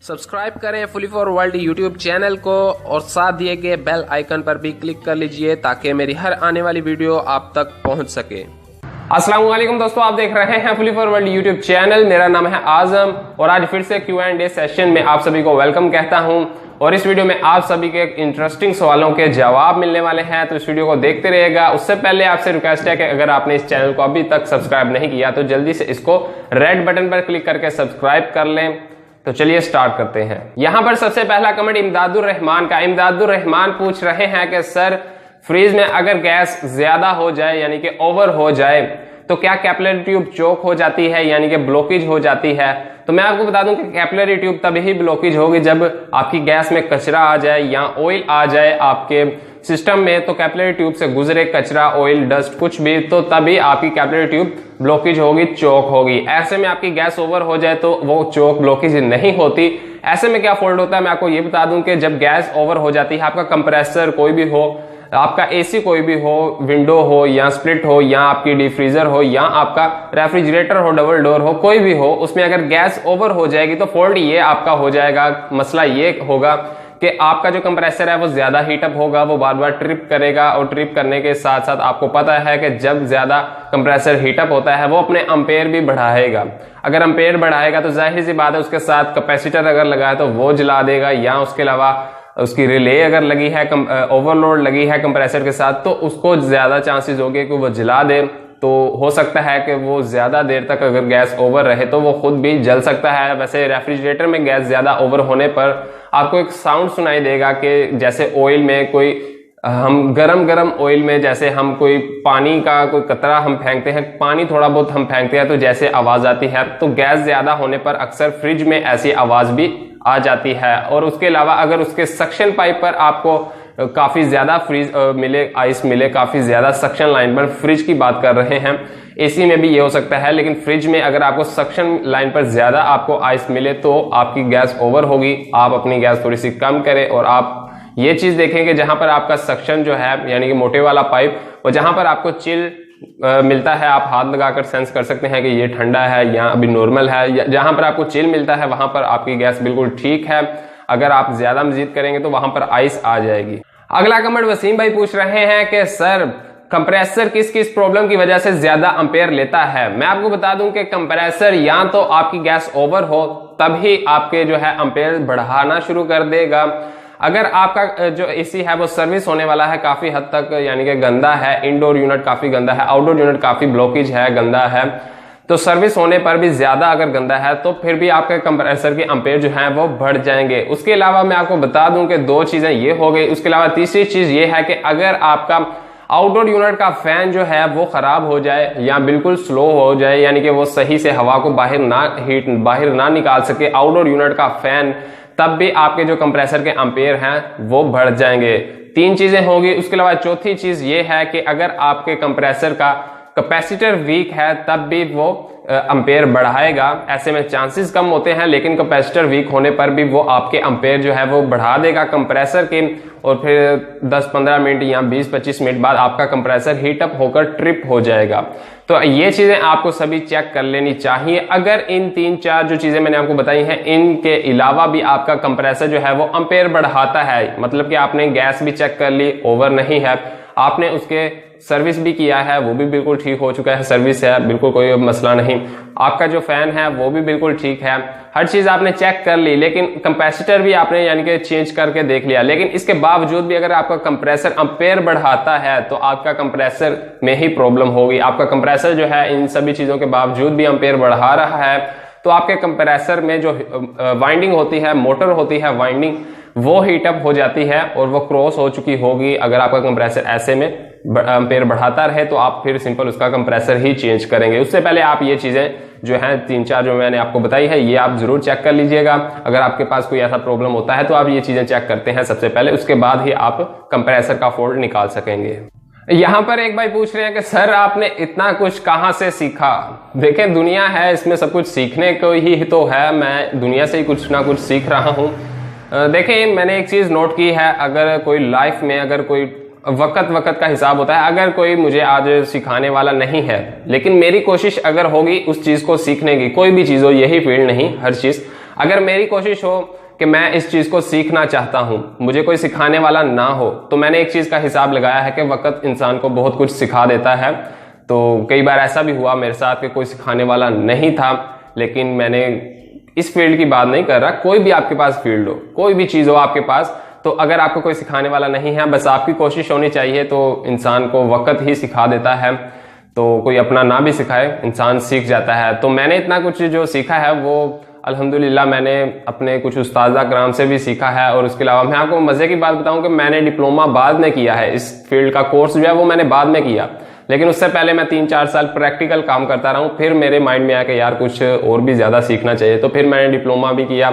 Subscribe करें fully for world YouTube channel को और साथ दिए गए बेल आइकन पर भी क्लिक कर लीजिए ताकि मेरी हर आने वाली वीडियो आप तक पहुंच सके। अस्सलाम वालेकुम दोस्तों, आप देख रहे हैं fully for world YouTube channel. मेरा नाम है आजम और आज फिर से Q&A सेशन में आप सभी को वेलकम कहता हूं। और इस वीडियो में आप सभी के इंटरेस्टिंग सवालों के जवाब मिलने वाले हैं, तो इस वीडियो को देखते रहिएगा। उससे पहले आपसे रिक्वेस्ट है कि अगर आपने इस चैनल को अभी तक सब्सक्राइब नहीं किया तो जल्दी से इसको रेड बटन पर क्लिक करके सब्सक्राइब कर लें। तो चलिए स्टार्ट करते हैं। यहां पर सबसे पहला कमेंट इमदादुर रहमान का। इमदादुर रहमान पूछ रहे हैं कि सर, फ्रीज में अगर गैस ज्यादा हो जाए यानी कि ओवर हो जाए तो क्या कैपिलरी ट्यूब चोक हो जाती है यानी कि ब्लॉकेज हो जाती है? तो मैं आपको बता दूं कि कैपिलरी ट्यूब तभी ब्लॉकेज होगी जब आपकी गैस में कचरा आ जाए या ऑयल आ जाए आपके सिस्टम में। तो कैपिलरी ट्यूब से गुजरे कचरा, ऑयल, डस्ट कुछ भी, तो तभी आपकी कैपिलरी ट्यूब ब्लॉकेज होगी, चोक होगी। ऐसे में आपकी गैस ओवर हो जाए तो वो चोक ब्लॉकेज नहीं होती। ऐसे में क्या फॉल्ट होता है मैं आपको ये बता दूं कि जब गैस ओवर हो जाती है, आपका कंप्रेसर कोई भी हो, आपका एसी कोई भी हो, विंडो हो या स्प्लिट हो या आपकी डीप फ्रीजर हो या आपका रेफ्रिजरेटर हो, डबल डोर हो, कोई भी हो, उसमें अगर गैस ओवर हो जाएगी तो फॉल्ट ये आपका हो जाएगा। मसला ये होगा कि आपका जो कंप्रेसर है वो ज्यादा हीटअप होगा, वो बार बार ट्रिप करेगा और ट्रिप करने के साथ साथ आपको पता है कि जब ज्यादा कंप्रेसर हीटअप होता है वो अपने एम्पेयर भी बढ़ाएगा। अगर एम्पेयर बढ़ाएगा तो जाहिर सी बात है उसके साथ कैपेसिटर अगर लगा है तो वो जला देगा, या उसके अलावा उसकी रिले अगर लगी है, ओवरलोड लगी है कंप्रेसर के साथ, तो उसको ज्यादा चांसेस होंगे कि वो जला दे। तो हो सकता है कि वो ज्यादा देर तक अगर गैस ओवर रहे तो वो खुद भी जल सकता है। वैसे रेफ्रिजरेटर में गैस ज्यादा ओवर होने पर आपको एक साउंड सुनाई देगा कि जैसे ऑयल में कोई हम गरम ऑयल में जैसे हम कोई पानी का कोई कतरा हम फेंकते हैं, पानी थोड़ा बहुत हम फेंकते हैं तो जैसे आवाज आती है, तो गैस ज्यादा होने पर अक्सर फ्रिज में ऐसी आवाज भी आ जाती है। और उसके अलावा अगर उसके सक्शन पाइप पर आपको काफी ज्यादा फ्रीज मिले, आइस मिले, काफी ज्यादा सक्शन लाइन पर, फ्रिज की बात कर रहे हैं, एसी में भी ये हो सकता है, लेकिन फ्रिज में अगर आपको सक्शन लाइन पर ज्यादा आपको आइस मिले तो आपकी गैस ओवर होगी। आप अपनी गैस थोड़ी सी कम करें और आप ये चीज देखें कि जहां पर आपका सक्शन जो है यानी कि मोटे वाला पाइप, और जहां पर आपको चिल मिलता है, आप हाथ लगाकर सेंस कर सकते हैं कि ये ठंडा है या अभी नॉर्मल है। जहां पर आपको चिल मिलता है वहां पर आपकी गैस बिल्कुल ठीक है। अगर आप ज्यादा मजीद करेंगे तो वहां पर आइस आ जाएगी। अगला कमेंट वसीम भाई पूछ रहे हैं कि सर, कंप्रेसर किस किस प्रॉब्लम की वजह से ज्यादा एम्पेयर लेता है? मैं आपको बता दूं कि कंप्रेसर या तो आपकी गैस ओवर हो तभी आपके जो है एम्पेयर बढ़ाना शुरू कर देगा। अगर आपका जो एसी है वो सर्विस होने वाला है काफी हद तक, यानी कि गंदा है, इंडोर यूनिट काफी गंदा है, आउटडोर यूनिट काफी ब्लॉकेज है, गंदा है, तो सर्विस होने पर भी ज्यादा अगर गंदा है तो फिर भी आपके कंप्रेसर के एम्पेयर जो हैं वो बढ़ जाएंगे। उसके अलावा मैं आपको बता दूं कि दो चीजें ये हो गई। उसके अलावा तीसरी चीज ये है कि अगर आपका आउटडोर यूनिट का फैन जो है वो खराब हो जाए या बिल्कुल स्लो हो जाए, यानी कि वो सही से हवा को बाहर ना निकाल सके आउटडोर यूनिट का फैन, तब भी आपके जो कंप्रेसर के एम्पेयर हैं वो बढ़ जाएंगे। तीन चीजें होगी। उसके अलावा चौथी चीज ये है कि अगर आपके कंप्रेसर का कैपेसिटर वीक है तब भी वो एम्पेयर बढ़ाएगा। ऐसे में चांसेस कम होते हैं, लेकिन कैपेसिटर वीक होने पर भी वो आपके एम्पेयर जो है वो बढ़ा देगा कंप्रेसर के, और फिर 10-15 मिनट या 20-25 मिनट बाद आपका कंप्रेसर हीटअप होकर ट्रिप हो जाएगा। तो ये चीजें आपको सभी चेक कर लेनी चाहिए। अगर इन 3-4 जो चीजें मैंने आपको बताई हैं इनके अलावा भी आपका कंप्रेसर जो है वो एम्पेयर बढ़ाता है, मतलब कि आपने गैस भी चेक कर ली, ओवर नहीं है, आपने उसके सर्विस भी किया है, वो भी बिल्कुल ठीक हो चुका है, सर्विस है, बिल्कुल कोई मसला नहीं, आपका जो फैन है वो भी बिल्कुल ठीक है, हर चीज आपने चेक कर ली, लेकिन कंप्रेसर भी आपने यानी कि चेंज करके देख लिया, लेकिन इसके बावजूद भी अगर आपका कंप्रेसर एम्पेयर बढ़ाता है तो आपका कंप्रेसर में ही प्रॉब्लम होगी। आपका कंप्रेसर जो है इन सभी चीजों के बावजूद भी एम्पेयर बढ़ा रहा है तो आपके कंप्रेसर में जो वाइंडिंग होती है, मोटर होती है वाइंडिंग, वो हीटअप हो जाती है और वो क्रॉस हो चुकी होगी। अगर आपका कंप्रेसर ऐसे में एम्पेयर बढ़ाता रहे तो आप फिर सिंपल उसका कंप्रेसर ही चेंज करेंगे। उससे पहले आप ये चीजें जो हैं 3-4 जो मैंने आपको बताई है ये आप जरूर चेक कर लीजिएगा। अगर आपके पास कोई ऐसा प्रॉब्लम होता है तो आप ये चीजें चेक करते हैं सबसे पहले, उसके बाद ही आप कंप्रेसर का फॉल्ट निकाल सकेंगे। यहाँ पर एक भाई पूछ रहे हैं कि सर, आपने इतना कुछ कहां से सीखा? देखें, दुनिया है, इसमें सब कुछ सीखने को ही तो है। मैं दुनिया से ही कुछ ना कुछ सीख रहा हूँ। देखें, मैंने एक चीज नोट की है, अगर कोई लाइफ में अगर कोई वक्त का हिसाब होता है, अगर कोई मुझे आज सिखाने वाला नहीं है, लेकिन मेरी कोशिश अगर होगी उस चीज को सीखने की, कोई भी चीज हो, यही फील्ड नहीं, हर चीज, अगर मेरी कोशिश हो कि मैं इस चीज को सीखना चाहता हूं, मुझे कोई सिखाने वाला ना हो, तो मैंने एक चीज का हिसाब लगाया है कि वक्त इंसान को बहुत कुछ सिखा देता है। तो कई बार ऐसा भी हुआ मेरे साथ कि कोई सिखाने वाला नहीं था, लेकिन मैंने इस फील्ड की बात नहीं कर रहा, कोई भी आपके पास फील्ड हो, कोई भी चीज हो आपके पास, तो अगर आपको कोई सिखाने वाला नहीं है, बस आपकी कोशिश होनी चाहिए, तो इंसान को वक्त ही सिखा देता है। तो कोई अपना ना भी सिखाए, इंसान सीख जाता है। तो मैंने इतना कुछ जो सीखा है वो अल्हम्दुलिल्लाह मैंने अपने कुछ उस्तादा कराम से भी सीखा है। और उसके अलावा मैं आपको मजे की बात बताऊं कि मैंने डिप्लोमा बाद में किया है, इस फील्ड का कोर्स जो है वो मैंने बाद में किया, लेकिन उससे पहले मैं 3-4 साल प्रैक्टिकल काम करता रहा हूं। फिर मेरे माइंड में आया कि यार कुछ और भी ज्यादा सीखना चाहिए, तो फिर मैंने डिप्लोमा भी किया।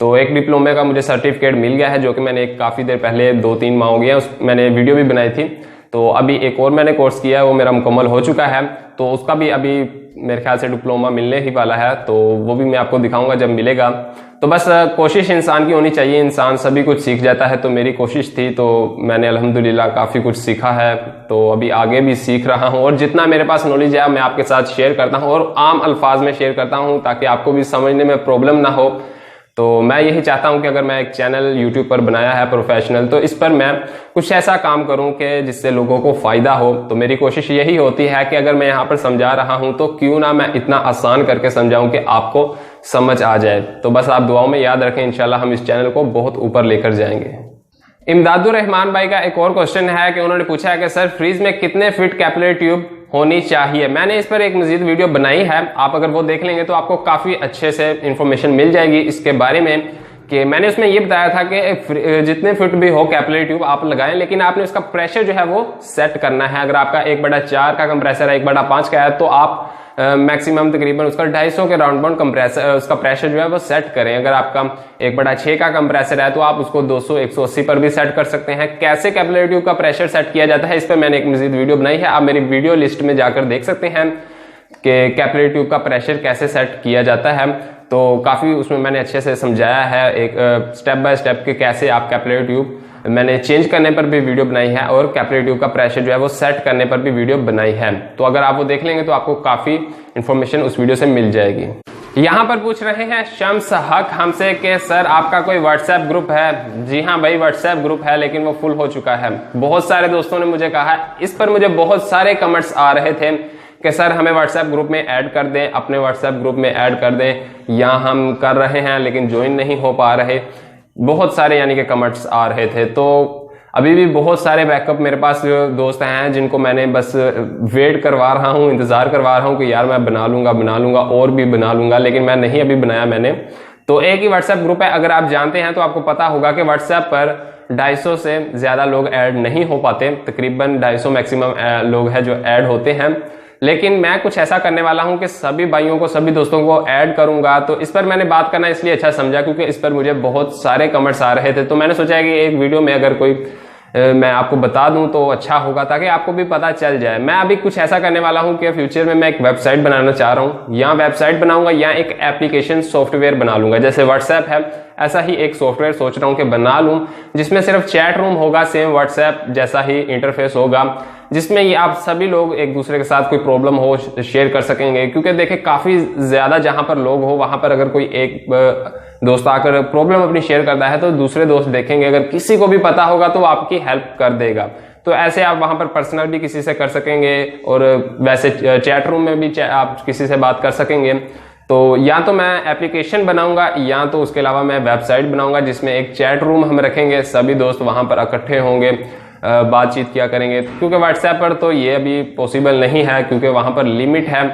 तो एक डिप्लोमे का मुझे सर्टिफिकेट मिल गया है, जो कि मैंने काफी देर पहले 2-3 माह हो गया, मैंने वीडियो भी बनाई थी। तो अभी एक और मैंने कोर्स किया है, वो मेरा मुकम्मल हो चुका है, तो उसका भी अभी मेरे ख्याल से डिप्लोमा मिलने ही वाला है, तो वो भी मैं आपको दिखाऊंगा जब मिलेगा। तो बस कोशिश इंसान की होनी चाहिए, इंसान सभी कुछ सीख जाता है। तो मेरी कोशिश थी, तो मैंने अल्हम्दुलिल्लाह काफी कुछ सीखा है, तो अभी आगे भी सीख रहा हूं। और जितना मेरे पास नॉलेज है मैं आपके साथ शेयर करता हूं, और आम अल्फाज में शेयर करता हूं, ताकि आपको भी समझने में प्रॉब्लम ना हो। तो मैं यही चाहता हूं कि अगर मैं एक चैनल YouTube पर बनाया है प्रोफेशनल, तो इस पर मैं कुछ ऐसा काम करूं कि जिससे लोगों को फायदा हो। तो मेरी कोशिश यही होती है कि अगर मैं यहाँ पर समझा रहा हूं, तो क्यों ना मैं इतना आसान करके समझाऊं कि आपको समझ आ जाए। तो बस आप दुआओं में याद रखें, इंशाल्लाह हम इस चैनल को बहुत ऊपर लेकर जाएंगे। इमदादुर रहमान भाई का एक और क्वेश्चन है कि उन्होंने पूछा है कि सर फ्रीज में कितने फिट कैपिलरी ट्यूब होनी चाहिए। मैंने इस पर एक मजीद वीडियो बनाई है, आप अगर वो देख लेंगे तो आपको काफी अच्छे से इंफॉर्मेशन मिल जाएगी इसके बारे में। कि मैंने उसमें ये बताया था कि जितने फिट भी हो कैपिलरी ट्यूब आप लगाएं, लेकिन आपने उसका प्रेशर जो है वो सेट करना है। अगर आपका 1/4 का कंप्रेसर है, 1/5 का है, तो आप मैक्सिमम तकरीबन उसका 250 के राउंड बाउंड कंप्रेसर उसका प्रेशर जो है वो सेट करें। अगर आपका 1/6 का कंप्रेसर है, तो आप उसको 200-180 पर भी सेट कर सकते हैं। कैसे कैपिलरी ट्यूब का प्रेशर सेट किया जाता है, इस पर मैंने एक मजीद वीडियो बनाई है, आप मेरी वीडियो लिस्ट में जाकर देख सकते हैं कि कैपिलरी ट्यूब का प्रेशर कैसे सेट किया जाता है। तो काफी उसमें मैंने अच्छे से समझाया है, एक स्टेप बाय स्टेप के कैसे आप कैपिलरी ट्यूब मैंने चेंज करने पर भी वीडियो बनाई है, और कैपिलरी ट्यूब का प्रेशर जो है वो सेट करने पर भी वीडियो बनाई है। तो अगर आप वो देख लेंगे तो आपको काफी इंफॉर्मेशन उस वीडियो से मिल जाएगी। यहाँ पर पूछ रहे हैं शम्स हक हमसे कि सर आपका कोई व्हाट्सएप ग्रुप है। जी हाँ भाई, व्हाट्सएप ग्रुप है, लेकिन वो फुल हो चुका है। बहुत सारे दोस्तों ने मुझे कहा, इस पर मुझे बहुत सारे कमेंट्स आ रहे थे कि सर हमें व्हाट्सएप ग्रुप में ऐड कर दें, अपने व्हाट्सएप ग्रुप में ऐड कर दें, या हम कर रहे हैं लेकिन ज्वाइन नहीं हो पा रहे। बहुत सारे यानी कि कमेंट्स आ रहे थे। तो अभी भी बहुत सारे बैकअप मेरे पास दोस्त हैं जिनको मैंने बस वेट करवा रहा हूं, इंतजार करवा रहा हूं कि यार मैं बना लूंगा और भी बना लूंगा, लेकिन मैं नहीं अभी बनाया मैंने। तो एक ही व्हाट्सएप ग्रुप है, अगर आप जानते हैं तो आपको पता होगा कि व्हाट्सएप पर 250 से ज्यादा लोग ऐड नहीं हो पाते, तकरीबन 250 मैक्सिमम लोग हैं जो ऐड होते हैं। लेकिन मैं कुछ ऐसा करने वाला हूं कि सभी भाइयों को, सभी दोस्तों को ऐड करूंगा। तो इस पर मैंने बात करना इसलिए अच्छा समझा क्योंकि इस पर मुझे बहुत सारे कमेंट्स आ रहे थे। तो मैंने सोचा कि एक वीडियो में अगर कोई मैं आपको बता दूं तो अच्छा होगा, ताकि आपको भी पता चल जाए। मैं अभी कुछ ऐसा करने वाला हूं कि फ्यूचर में मैं एक वेबसाइट बनाना चाह रहा हूं, या वेबसाइट बनाऊंगा या एक एप्लीकेशन सॉफ्टवेयर बना लूंगा। जैसे व्हाट्सएप है, ऐसा ही एक सॉफ्टवेयर सोच रहा हूं कि बना लूं, जिसमें सिर्फ चैट रूम होगा, सेम व्हाट्सएप जैसा ही इंटरफेस होगा, जिसमें ये आप सभी लोग एक दूसरे के साथ कोई प्रॉब्लम हो शेयर कर सकेंगे। क्योंकि देखिए काफी ज्यादा जहां पर लोग हो, वहां पर अगर कोई एक दोस्त आकर प्रॉब्लम अपनी शेयर करता है तो दूसरे दोस्त देखेंगे, अगर किसी को भी पता होगा तो आपकी हेल्प कर देगा। तो ऐसे आप वहां पर पर्सनल भी किसी से कर सकेंगे, और वैसे चैट रूम में भी आप किसी से बात कर सकेंगे। तो या तो मैं एप्लीकेशन बनाऊंगा, या तो उसके अलावा मैं वेबसाइट बनाऊंगा जिसमें एक चैट रूम हम रखेंगे, सभी दोस्त वहां पर इकट्ठे होंगे, बातचीत किया करेंगे। क्योंकि व्हाट्सएप पर तो ये अभी पॉसिबल नहीं है, क्योंकि वहां पर लिमिट है।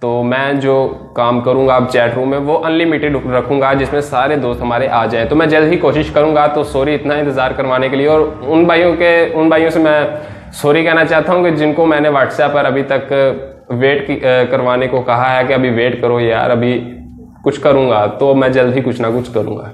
तो मैं जो काम करूंगा अब चैट रूम में वो अनलिमिटेड रखूंगा, जिसमें सारे दोस्त हमारे आ जाए। तो मैं जल्द ही कोशिश करूंगा। तो सॉरी इतना इंतजार करवाने के लिए, और उन भाइयों से मैं सॉरी कहना चाहता हूं कि जिनको मैंने व्हाट्सएप पर अभी तक वेट करवाने को कहा है कि अभी वेट करो यार, अभी कुछ करूंगा, तो मैं जल्द ही कुछ ना कुछ करूंगा।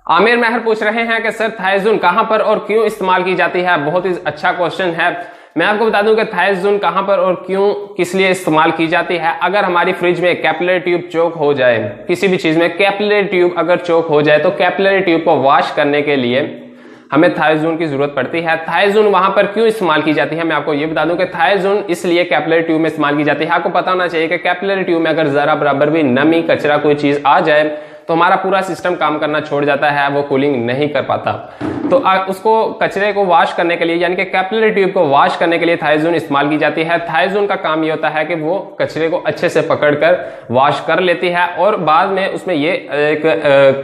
आमिर मेहर पूछ रहे हैं कि सर थायजुन कहां पर और क्यों इस्तेमाल की जाती है। बहुत ही अच्छा क्वेश्चन है। मैं आपको बता दूं कि थायजुन कहां पर और क्यों किस लिए इस्तेमाल की जाती है। अगर हमारी फ्रिज में कैपिलरी ट्यूब चोक हो जाए, किसी भी चीज में कैपिलरी ट्यूब अगर चोक हो जाए, तो कैपिलरी ट्यूब को वॉश करने के लिए हमें थायजुन की जरूरत पड़ती है। थायजुन वहां पर क्यों इस्तेमाल की जाती है, मैं आपको ये बता दूं कि थायजुन इसलिए कैपिलरी ट्यूब में इस्तेमाल की जाती है। आपको पता होना चाहिए कि कैपिलरी ट्यूब में अगर जरा बराबर भी नमी, कचरा, कोई चीज आ जाए तो हमारा पूरा सिस्टम काम करना छोड़ जाता है, वो कूलिंग नहीं कर पाता। तो उसको कचरे को वॉश करने के लिए यानी कि कैपिलरी ट्यूब को वॉश करने के लिए थायोजोन इस्तेमाल की जाती है। थायोजोन का काम ये होता है कि वो कचरे को अच्छे से पकड़कर वॉश कर लेती है और बाद में उसमें ये एक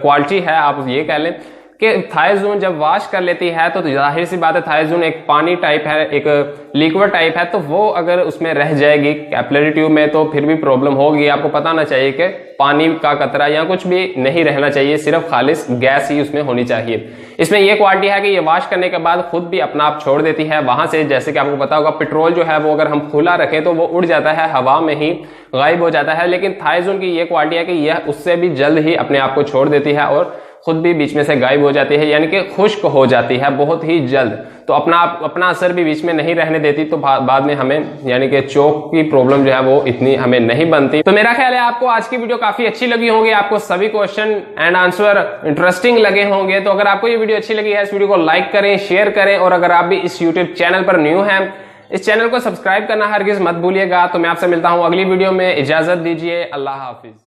क्वालिटी है, आप ये कह लें कि थायोजोन जब वॉश कर लेती है तो जाहिर सी बात है थायोजोन एक पानी टाइप है, एक लिक्विड टाइप है, तो वो अगर उसमें रह जाएगी कैपिलरी ट्यूब में तो फिर भी प्रॉब्लम होगी। आपको पता ना चाहिए कि पानी का कतरा या कुछ भी नहीं रहना चाहिए, सिर्फ खालिस गैस ही उसमें होनी चाहिए। इसमें यह क्वालिटी है कि ये वॉश करने के बाद खुद भी अपना आप छोड़ देती है वहां से। जैसे कि आपको पता होगा पेट्रोल जो है वो अगर हम खुला रखें तो वो उड़ जाता है, हवा में ही गायब हो जाता है, लेकिन थायोजोन की यह क्वालिटी है कि यह उससे भी जल्द ही अपने आप को छोड़ देती है और खुद भी बीच में से गायब हो जाती है, यानी कि खुश्क हो जाती है बहुत ही जल्द। तो अपना असर भी बीच में नहीं रहने देती, तो बाद में हमें यानी कि चोक की प्रॉब्लम जो है वो इतनी हमें नहीं बनती। तो मेरा ख्याल है आपको आज की वीडियो काफी अच्छी लगी होगी, आपको सभी क्वेश्चन एंड आंसर इंटरेस्टिंग लगे होंगे। तो अगर आपको ये वीडियो अच्छी लगी है, इस वीडियो को लाइक करें, शेयर करें, और अगर आप भी इस यूट्यूब चैनल पर न्यू हैं, इस चैनल को सब्सक्राइब करना हरगिज मत भूलिएगा। तो मैं आपसे मिलता हूं अगली वीडियो में, इजाजत दीजिए, अल्लाह हाफिज।